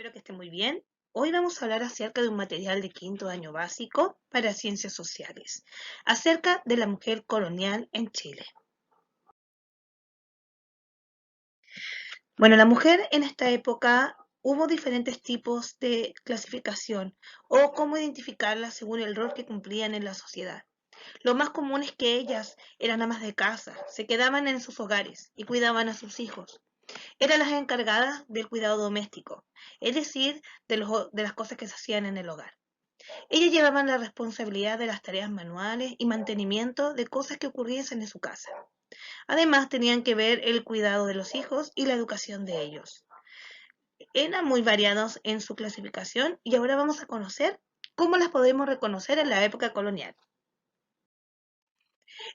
Espero que esté muy bien. Hoy vamos a hablar acerca de un material de quinto año básico para ciencias sociales, acerca de la mujer colonial en Chile. Bueno, la mujer en esta época hubo diferentes tipos de clasificación o cómo identificarla según el rol que cumplían en la sociedad. Lo más común es que ellas eran amas de casa, se quedaban en sus hogares y cuidaban a sus hijos. Eran las encargadas del cuidado doméstico, es decir, de las cosas que se hacían en el hogar. Ellas llevaban la responsabilidad de las tareas manuales y mantenimiento de cosas que ocurriesen en su casa. Además, tenían que ver el cuidado de los hijos y la educación de ellos. Eran muy variados en su clasificación y ahora vamos a conocer cómo las podemos reconocer en la época colonial.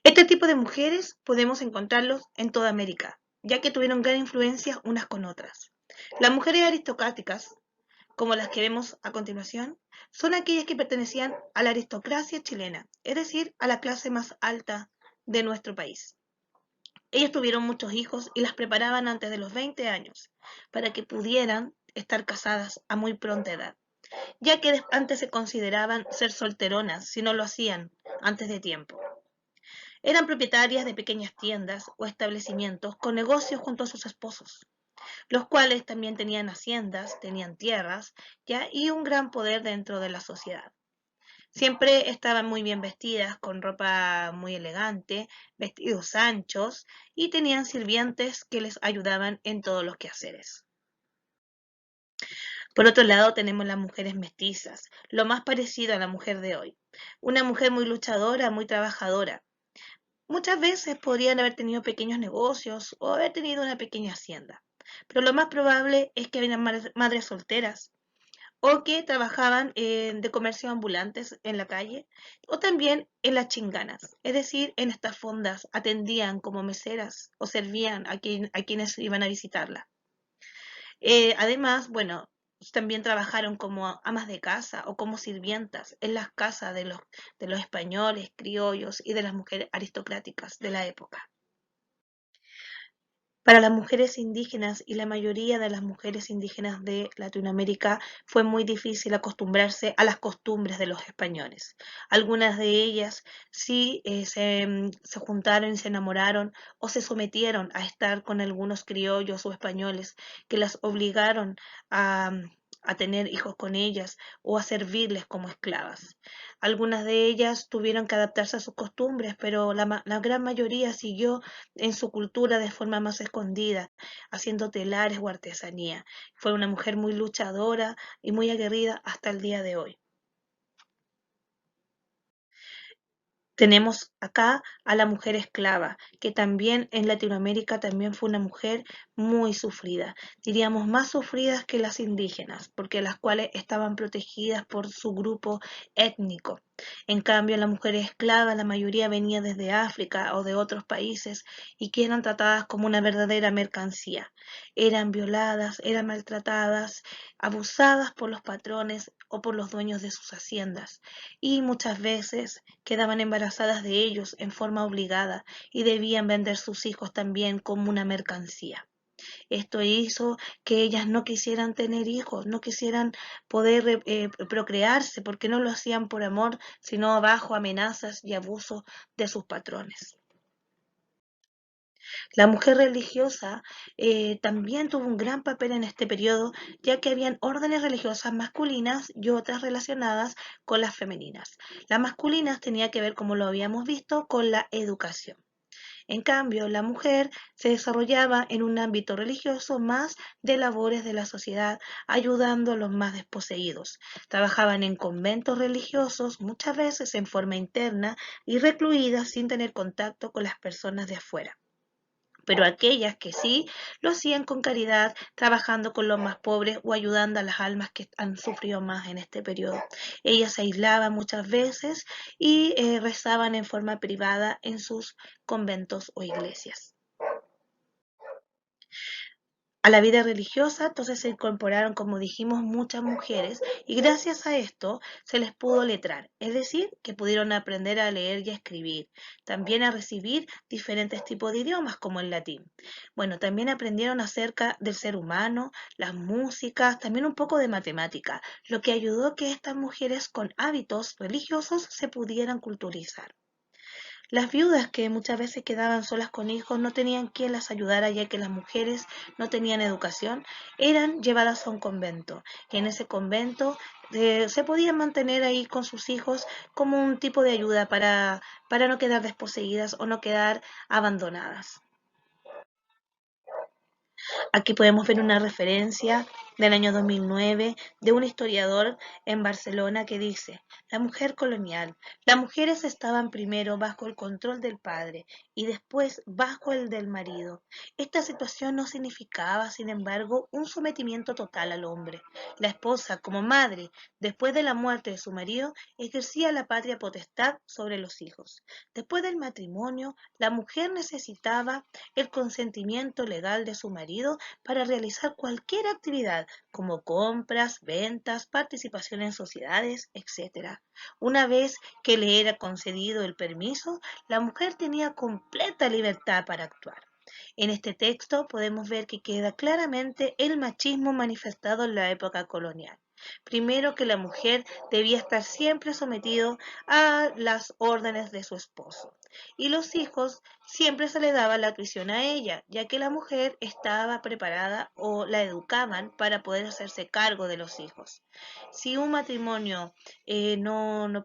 Este tipo de mujeres podemos encontrarlos en toda América, ya que tuvieron gran influencia unas con otras. Las mujeres aristocráticas, como las que vemos a continuación, son aquellas que pertenecían a la aristocracia chilena, es decir, a la clase más alta de nuestro país. Ellas tuvieron muchos hijos y las preparaban antes de los 20 años para que pudieran estar casadas a muy pronta edad, ya que antes se consideraban ser solteronas si no lo hacían antes de tiempo. Eran propietarias de pequeñas tiendas o establecimientos con negocios junto a sus esposos, los cuales también tenían haciendas, tenían tierras, ¿ya? Y un gran poder dentro de la sociedad. Siempre estaban muy bien vestidas, con ropa muy elegante, vestidos anchos, y tenían sirvientes que les ayudaban en todos los quehaceres. Por otro lado, tenemos las mujeres mestizas, lo más parecido a la mujer de hoy. Una mujer muy luchadora, muy trabajadora. Muchas veces podrían haber tenido pequeños negocios o haber tenido una pequeña hacienda, pero lo más probable es que eran madres solteras o que trabajaban de comercio ambulantes en la calle o también en las chinganas, es decir, en estas fondas atendían como meseras o servían a quienes iban a visitarla. Además, bueno, también trabajaron como amas de casa o como sirvientas en las casas de los españoles, criollos y de las mujeres aristocráticas de la época. Para las mujeres indígenas y la mayoría de las mujeres indígenas de Latinoamérica fue muy difícil acostumbrarse a las costumbres de los españoles. Algunas de ellas sí se juntaron y se enamoraron o se sometieron a estar con algunos criollos o españoles que las obligaron a, a tener hijos con ellas o a servirles como esclavas. Algunas de ellas tuvieron que adaptarse a sus costumbres, pero la gran mayoría siguió en su cultura de forma más escondida, haciendo telares o artesanía. Fue una mujer muy luchadora y muy aguerrida hasta el día de hoy. Tenemos acá a la mujer esclava, que también en Latinoamérica también fue una mujer muy sufrida, diríamos más sufridas que las indígenas, porque las cuales estaban protegidas por su grupo étnico. En cambio, la mujer esclava, la mayoría venía desde África o de otros países y que eran tratadas como una verdadera mercancía. Eran violadas, eran maltratadas, abusadas por los patrones o por los dueños de sus haciendas y muchas veces quedaban embarazadas de ellos en forma obligada y debían vender sus hijos también como una mercancía. Esto hizo que ellas no quisieran tener hijos, no quisieran poder procrearse, porque no lo hacían por amor, sino bajo amenazas y abusos de sus patrones. La mujer religiosa también tuvo un gran papel en este periodo, ya que habían órdenes religiosas masculinas y otras relacionadas con las femeninas. Las masculinas tenía que ver, como lo habíamos visto, con la educación. En cambio, la mujer se desarrollaba en un ámbito religioso más de labores de la sociedad, ayudando a los más desposeídos. Trabajaban en conventos religiosos, muchas veces en forma interna y recluidas sin tener contacto con las personas de afuera, pero aquellas que sí lo hacían con caridad, trabajando con los más pobres o ayudando a las almas que han sufrido más en este periodo. Ellas se aislaban muchas veces y rezaban en forma privada en sus conventos o iglesias. A la vida religiosa, entonces se incorporaron, como dijimos, muchas mujeres y gracias a esto se les pudo letrar, es decir, que pudieron aprender a leer y a escribir, también a recibir diferentes tipos de idiomas como el latín. Bueno, también aprendieron acerca del ser humano, las músicas, también un poco de matemática, lo que ayudó a que estas mujeres con hábitos religiosos se pudieran culturizar. Las viudas que muchas veces quedaban solas con hijos no tenían quien las ayudara ya que las mujeres no tenían educación, eran llevadas a un convento. Y en ese convento se podían mantener ahí con sus hijos como un tipo de ayuda para no quedar desposeídas o no quedar abandonadas. Aquí podemos ver una referencia del año 2009 de un historiador en Barcelona que dice, la mujer colonial, las mujeres estaban primero bajo el control del padre y después bajo el del marido. Esta situación no significaba, sin embargo, un sometimiento total al hombre. La esposa, como madre, después de la muerte de su marido, ejercía la patria potestad sobre los hijos. Después del matrimonio, la mujer necesitaba el consentimiento legal de su marido para realizar cualquier actividad como compras, ventas, participación en sociedades, etc. Una vez que le era concedido el permiso, la mujer tenía completa libertad para actuar. En este texto podemos ver que queda claramente el machismo manifestado en la época colonial. Primero que la mujer debía estar siempre sometido a las órdenes de su esposo. Y los hijos siempre se le daba la tuición a ella, ya que la mujer estaba preparada o la educaban para poder hacerse cargo de los hijos. Si un matrimonio no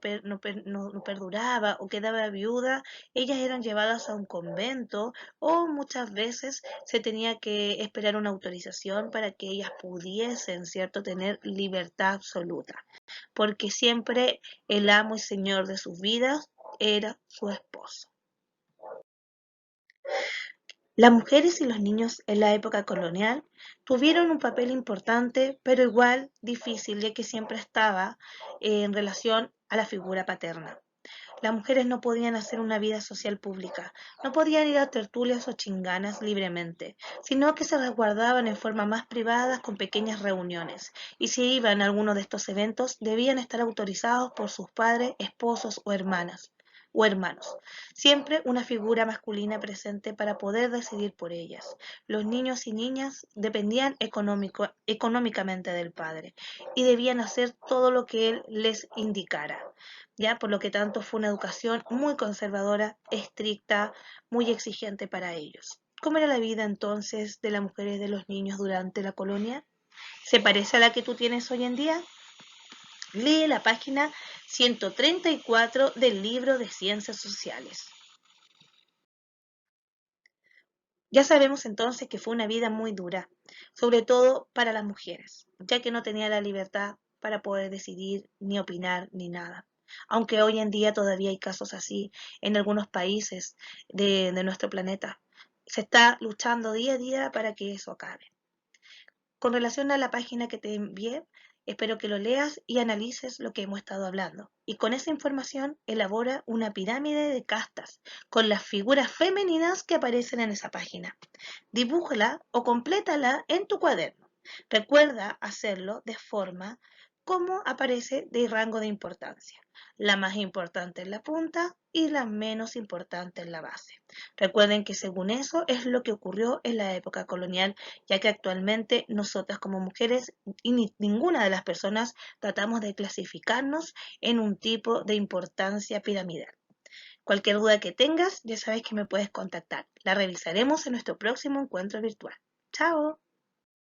perduraba o quedaba viuda, ellas eran llevadas a un convento o muchas veces se tenía que esperar una autorización para que ellas pudiesen, ¿cierto?, tener libertad absoluta, porque siempre el amo y señor de sus vidas era su esposo. Las mujeres y los niños en la época colonial tuvieron un papel importante, pero igual difícil, ya que siempre estaba en relación a la figura paterna. Las mujeres no podían hacer una vida social pública, no podían ir a tertulias o chinganas libremente, sino que se resguardaban en forma más privada con pequeñas reuniones, y si iban a alguno de estos eventos debían estar autorizados por sus padres, esposos o hermanas o hermanos. Siempre una figura masculina presente para poder decidir por ellas. Los niños y niñas dependían económicamente del padre y debían hacer todo lo que él les indicara. Ya, por lo que tanto fue una educación muy conservadora, estricta, muy exigente para ellos. ¿Cómo era la vida entonces de las mujeres y de los niños durante la colonia? ¿Se parece a la que tú tienes hoy en día? Lee la página 134 del libro de Ciencias Sociales. Ya sabemos entonces que fue una vida muy dura, sobre todo para las mujeres, ya que no tenía la libertad para poder decidir, ni opinar, ni nada. Aunque hoy en día todavía hay casos así en algunos países de nuestro planeta. Se está luchando día a día para que eso acabe. Con relación a la página que te envié, espero que lo leas y analices lo que hemos estado hablando. Y con esa información elabora una pirámide de castas con las figuras femeninas que aparecen en esa página. Dibújala o complétala en tu cuaderno. Recuerda hacerlo de forma como aparece de rango de importancia. La más importante en la punta y la menos importante en la base. Recuerden que según eso es lo que ocurrió en la época colonial, ya que actualmente nosotras como mujeres y ninguna de las personas tratamos de clasificarnos en un tipo de importancia piramidal. Cualquier duda que tengas, ya sabes que me puedes contactar. La revisaremos en nuestro próximo encuentro virtual. ¡Chao!